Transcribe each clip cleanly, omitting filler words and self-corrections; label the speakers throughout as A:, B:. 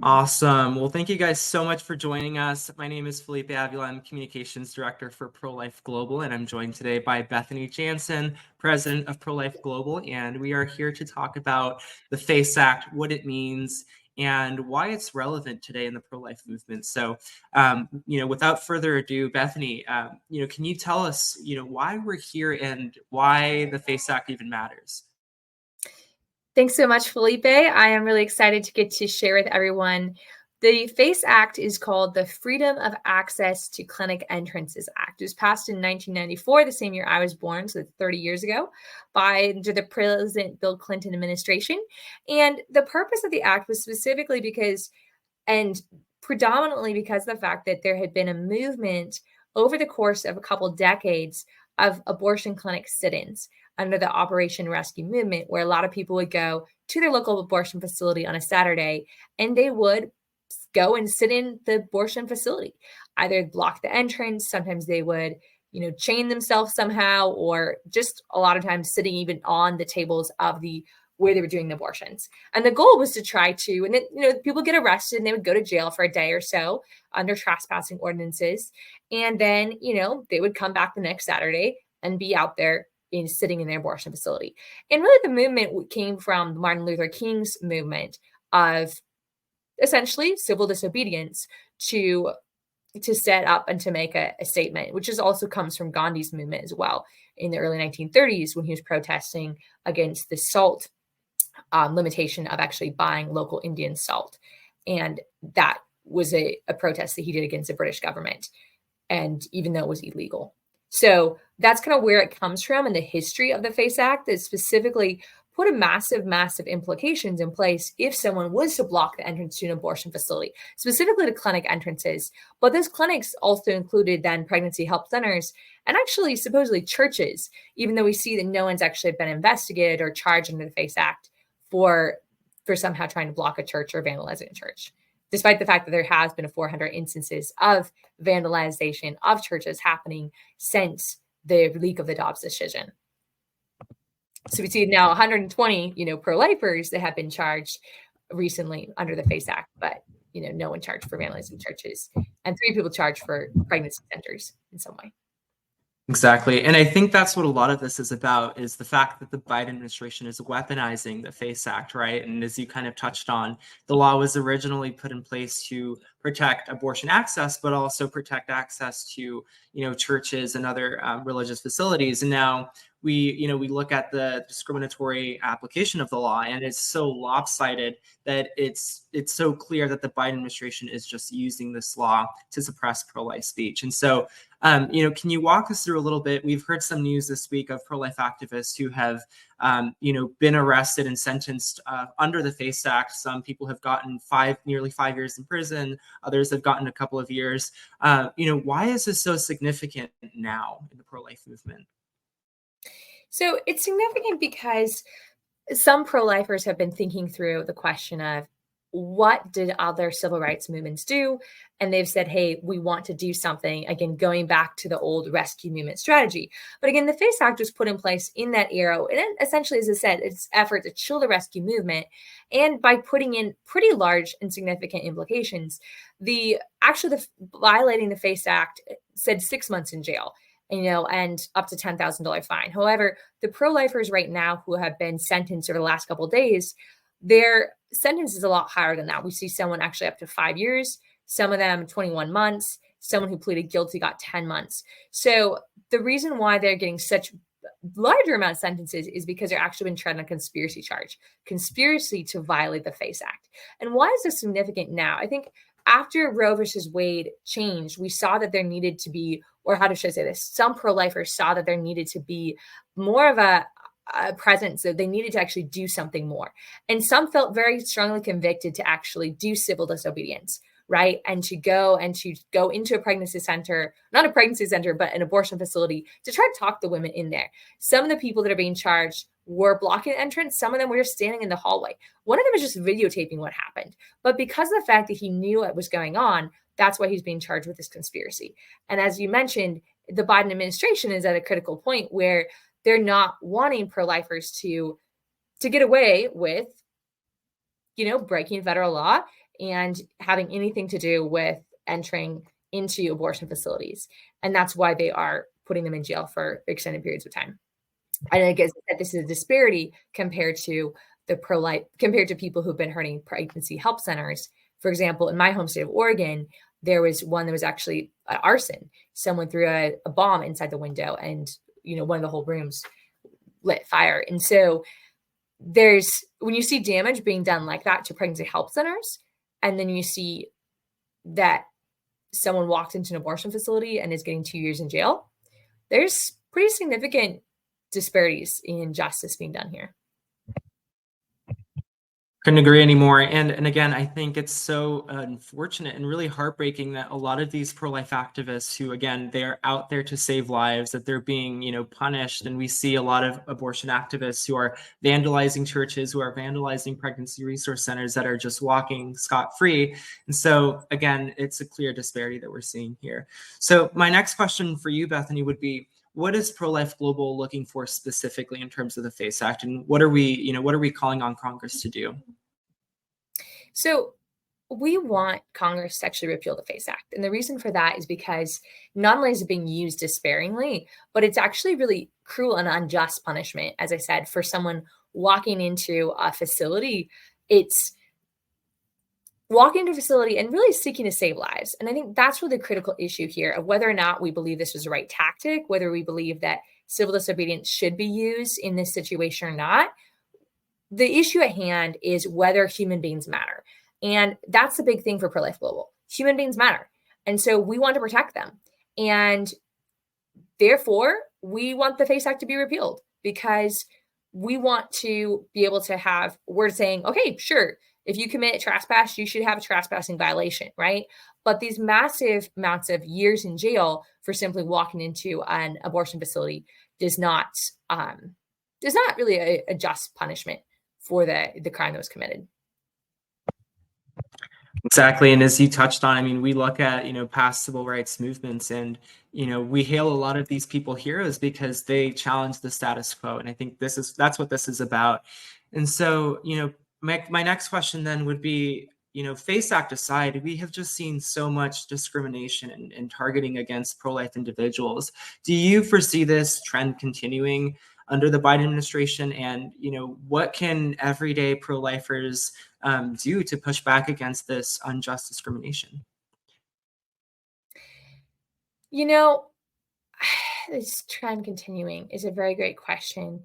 A: Awesome. Well, thank you guys so much for joining us. My name is Felipe Avila. I'm Communications Director for Pro-Life Global, and I'm joined today by Bethany Janzen, President of Pro-Life Global. And we are here to talk about the FACE Act, what it means, and why it's relevant today in the pro-life movement. So, without further ado, Bethany, can you tell us, why we're here and why the FACE Act even matters?
B: Thanks so much, Felipe. I am really excited to get to share with everyone. The FACE Act is called the Freedom of Access to Clinic Entrances Act. It was passed in 1994, the same year I was born, so 30 years ago, under the President Bill Clinton administration. And the purpose of the act was specifically because, and predominantly because of the fact that there had been a movement over the course of a couple decades of abortion clinic sit-ins under the Operation Rescue movement, where a lot of people would go to their local abortion facility on a Saturday and they would go and sit in the abortion facility, either block the entrance. Sometimes they would, chain themselves somehow, or just a lot of times sitting even on the tables of the where they were doing the abortions. And the goal was to try to, and then, people get arrested and they would go to jail for a day or so under trespassing ordinances. And then, they would come back the next Saturday and be out there sitting in their abortion facility. And really the movement came from Martin Luther King's movement of essentially civil disobedience to set up and to make a statement, which also comes from Gandhi's movement as well in the early 1930s when he was protesting against the salt limitation of actually buying local Indian salt. And that was a protest that he did against the British government. And even though it was illegal. So that's kind of where it comes from in the history of the FACE Act, that specifically put a massive, massive implications in place if someone was to block the entrance to an abortion facility, specifically to clinic entrances. But those clinics also included then pregnancy help centers and actually supposedly churches, even though we see that no one's actually been investigated or charged under the FACE Act for somehow trying to block a church or vandalizing a church, despite the fact that there has been 400 instances of vandalization of churches happening since the leak of the Dobbs decision. So we see now 120, pro-lifers that have been charged recently under the FACE Act, but, no one charged for vandalizing churches, and 3 people charged for pregnancy centers in some way.
A: Exactly. And I think that's what a lot of this is about, is the fact that the Biden administration is weaponizing the FACE Act, right? And as you kind of touched on, the law was originally put in place to protect abortion access, but also protect access to, churches and other religious facilities. And now we look at the discriminatory application of the law, and it's so lopsided that it's so clear that the Biden administration is just using this law to suppress pro-life speech. And so can you walk us through a little bit? We've heard some news this week of pro-life activists who have, been arrested and sentenced under the FACE Act. Some people have gotten nearly 5 years in prison. Others have gotten a couple of years. Why is this so significant now in the pro-life movement?
B: So it's significant because some pro-lifers have been thinking through the question of what did other civil rights movements do? And they've said, hey, we want to do something, again, going back to the old rescue movement strategy. But again, the FACE Act was put in place in that era. And it essentially, as I said, it's effort to chill the rescue movement. And by putting in pretty large and significant implications, violating the FACE Act said 6 months in jail. And up to $10,000 fine. However, the pro-lifers right now who have been sentenced over the last couple of days, their sentence is a lot higher than that. We see someone actually up to 5 years, some of them 21 months, someone who pleaded guilty got 10 months. So the reason why they're getting such larger amount of sentences is because they're actually been tried on a conspiracy charge, conspiracy to violate the FACE Act. And why is this significant now? I think after Roe versus Wade changed, we saw that there needed to be, or how should I say this? Some pro-lifers saw that there needed to be more of a presence, so they needed to actually do something more. And some felt very strongly convicted to actually do civil disobedience, right? And to go into a pregnancy center, not a pregnancy center, but an abortion facility to try to talk the women in there. Some of the people that are being charged were blocking the entrance. Some of them were just standing in the hallway. One of them was just videotaping what happened. But because of the fact that he knew what was going on, that's why he's being charged with this conspiracy. And as you mentioned, the Biden administration is at a critical point where they're not wanting pro-lifers to get away with, breaking federal law and having anything to do with entering into abortion facilities. And that's why they are putting them in jail for extended periods of time. And I guess that this is a disparity compared to the pro-life, compared to people who've been hurting pregnancy help centers. For example, in my home state of Oregon, there was one that was actually arson. Someone threw a bomb inside the window, and one of the whole rooms lit fire. And so when you see damage being done like that to pregnancy help centers, and then you see that someone walked into an abortion facility and is getting 2 years in jail, there's pretty significant disparities in justice being done here.
A: Couldn't agree anymore. And again, I think it's so unfortunate and really heartbreaking that a lot of these pro-life activists who, again, they're out there to save lives, that they're being, punished. And we see a lot of abortion activists who are vandalizing churches, who are vandalizing pregnancy resource centers, that are just walking scot-free. And so, again, it's a clear disparity that we're seeing here. So my next question for you, Bethany, would be, what is Pro-Life Global looking for specifically in terms of the FACE Act, and what are we calling on Congress to do?
B: So we want Congress to actually repeal the FACE Act. And the reason for that is because not only is it being used despairingly, but it's actually really cruel and unjust punishment. As I said, for someone walking into a facility, it's walking into a facility and really seeking to save lives. And I think that's really the critical issue here of whether or not we believe this was the right tactic, whether we believe that civil disobedience should be used in this situation or not. The issue at hand is whether human beings matter. And that's the big thing for Pro-Life Global. Human beings matter. And so we want to protect them. And therefore, we want the FACE Act to be repealed, because we want to be able to have, we're saying, okay, sure, if you commit trespass, you should have a trespassing violation, right? But these massive amounts of years in jail for simply walking into an abortion facility does not really a just punishment for the crime that was committed.
A: Exactly. And as you touched on, I mean, we look at, past civil rights movements, and, we hail a lot of these people heroes because they challenge the status quo. And I think that's what this is about. And so, my next question then would be, FACE Act aside, we have just seen so much discrimination and targeting against pro-life individuals. Do you foresee this trend continuing under the Biden administration? And, what can everyday pro-lifers do to push back against this unjust discrimination?
B: This trend continuing is a very great question.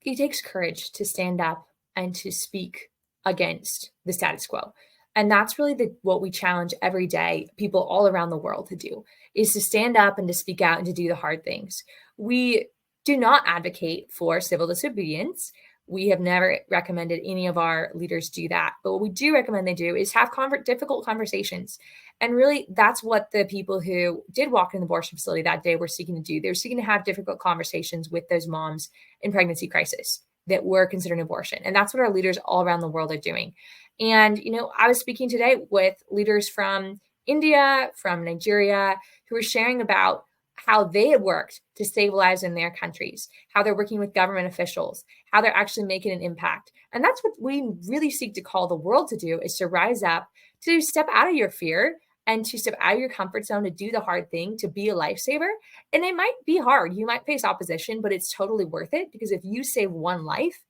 B: It takes courage to stand up and to speak against the status quo. And that's really what we challenge every day, people all around the world to do, is to stand up and to speak out and to do the hard things. We do not advocate for civil disobedience. We have never recommended any of our leaders do that. But what we do recommend they do is have difficult conversations. And really, that's what the people who did walk in the abortion facility that day were seeking to do. They were seeking to have difficult conversations with those moms in pregnancy crisis that were considering abortion. And that's what our leaders all around the world are doing. And, I was speaking today with leaders from India, from Nigeria, who were sharing about how they had worked to save lives in their countries, how they're working with government officials, how they're actually making an impact. And that's what we really seek to call the world to do, is to rise up, to step out of your fear and to step out of your comfort zone, to do the hard thing, to be a lifesaver. And it might be hard. You might face opposition, but it's totally worth it, because if you save one life,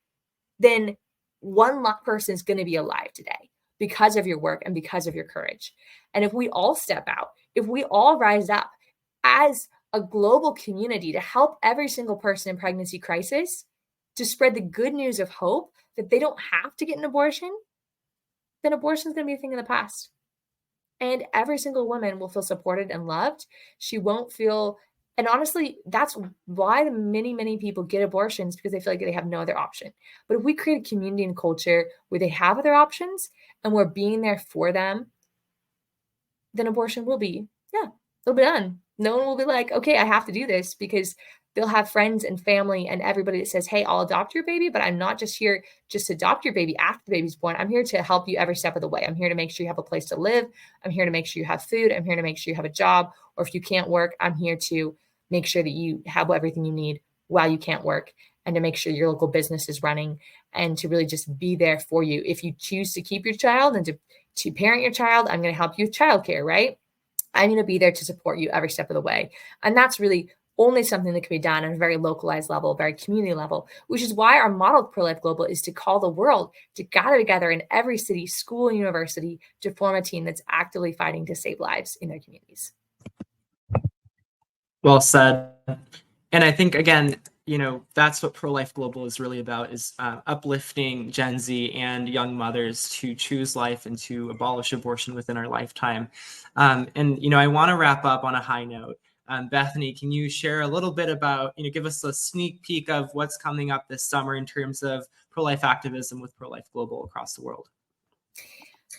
B: then one person is going to be alive today because of your work and because of your courage. And if we all step out, if we all rise up as a global community to help every single person in pregnancy crisis, to spread the good news of hope that they don't have to get an abortion, then abortion is going to be a thing of the past. And every single woman will feel supported and loved. She won't feel, and honestly, that's why many, many people get abortions, because they feel like they have no other option. But if we create a community and culture where they have other options and we're being there for them, then abortion will be, it'll be done. No one will be like, okay, I have to do this, because they'll have friends and family and everybody that says, hey, I'll adopt your baby, but I'm not just here just to adopt your baby after the baby's born. I'm here to help you every step of the way. I'm here to make sure you have a place to live. I'm here to make sure you have food. I'm here to make sure you have a job. Or if you can't work, I'm here to make sure that you have everything you need while you can't work, and to make sure your local business is running. and to really just be there for you. If you choose to keep your child and to parent your child, I'm going to help you with childcare, right? I'm going to be there to support you every step of the way. And that's really only something that can be done on a very localized level, very community level, which is why our model of Pro-Life Global is to call the world to gather together in every city, school, and university to form a team that's actively fighting to save lives in their communities.
A: Well said. And I think, again, that's what Pro-Life Global is really about, is uplifting Gen Z and young mothers to choose life and to abolish abortion within our lifetime. And I want to wrap up on a high note. Bethany, can you share a little bit about, give us a sneak peek of what's coming up this summer in terms of pro-life activism with Pro-Life Global across the world?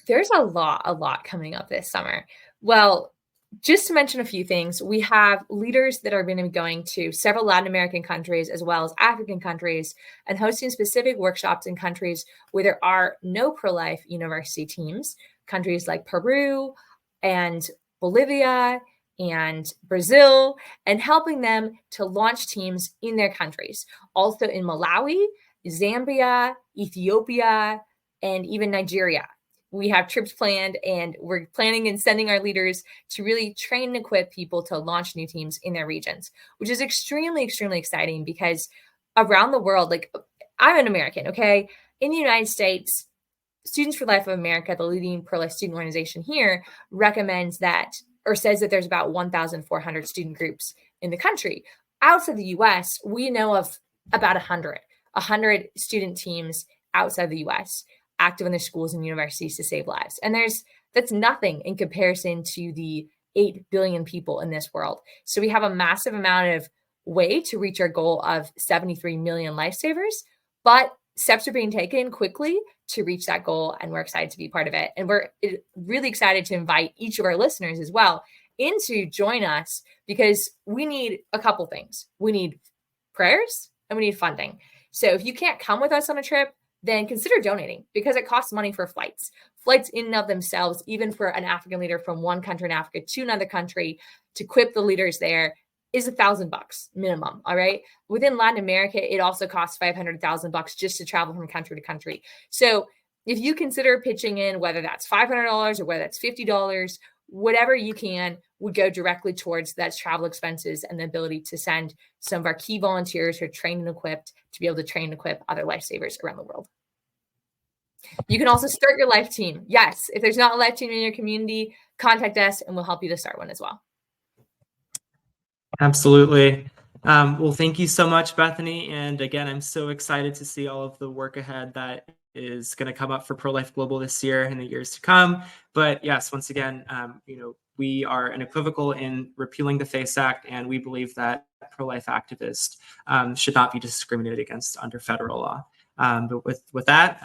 B: There's a lot coming up this summer. Well, just to mention a few things, we have leaders that are going to be going to several Latin American countries as well as African countries and hosting specific workshops in countries where there are no pro-life university teams, countries like Peru and Bolivia and Brazil, and helping them to launch teams in their countries. Also in Malawi, Zambia, Ethiopia, and even Nigeria. We have trips planned, and we're planning and sending our leaders to really train and equip people to launch new teams in their regions, which is extremely, extremely exciting because around the world, like I'm an American, okay? In the United States, Students for Life of America, the leading pro-life student organization here, recommends that or says that there's about 1,400 student groups in the country. Outside the US, we know of about 100 student teams outside the US active in their schools and universities to save lives. And that's nothing in comparison to the 8 billion people in this world. So we have a massive amount of way to reach our goal of 73 million lifesavers, but steps are being taken quickly to reach that goal, and we're excited to be part of it. And we're really excited to invite each of our listeners as well in to join us, because we need a couple things. We need prayers and we need funding. So if you can't come with us on a trip, then consider donating, because it costs money for flights. Flights in and of themselves, even for an African leader from one country in Africa to another country to equip the leaders there, is $1,000 minimum. All right. Within Latin America, it also costs $500,000 just to travel from country to country. So if you consider pitching in, whether that's $500 or whether that's $50, whatever you can would go directly towards that travel expenses and the ability to send some of our key volunteers who are trained and equipped to be able to train and equip other lifesavers around the world. You can also start your life team. Yes, if there's not a life team in your community, contact us and we'll help you to start one as well.
A: Absolutely. Well, thank you so much, Bethany. And again, I'm so excited to see all of the work ahead that is going to come up for Pro-Life Global this year and the years to come. But yes, once again, we are unequivocal in repealing the FACE Act, and we believe that pro-life activists should not be discriminated against under federal law. But with that,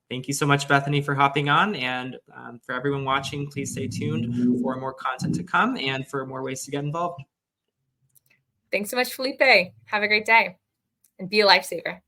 A: thank you so much, Bethany, for hopping on. And for everyone watching, please stay tuned for more content to come and for more ways to get involved.
B: Thanks so much, Felipe. Have a great day and be a lifesaver.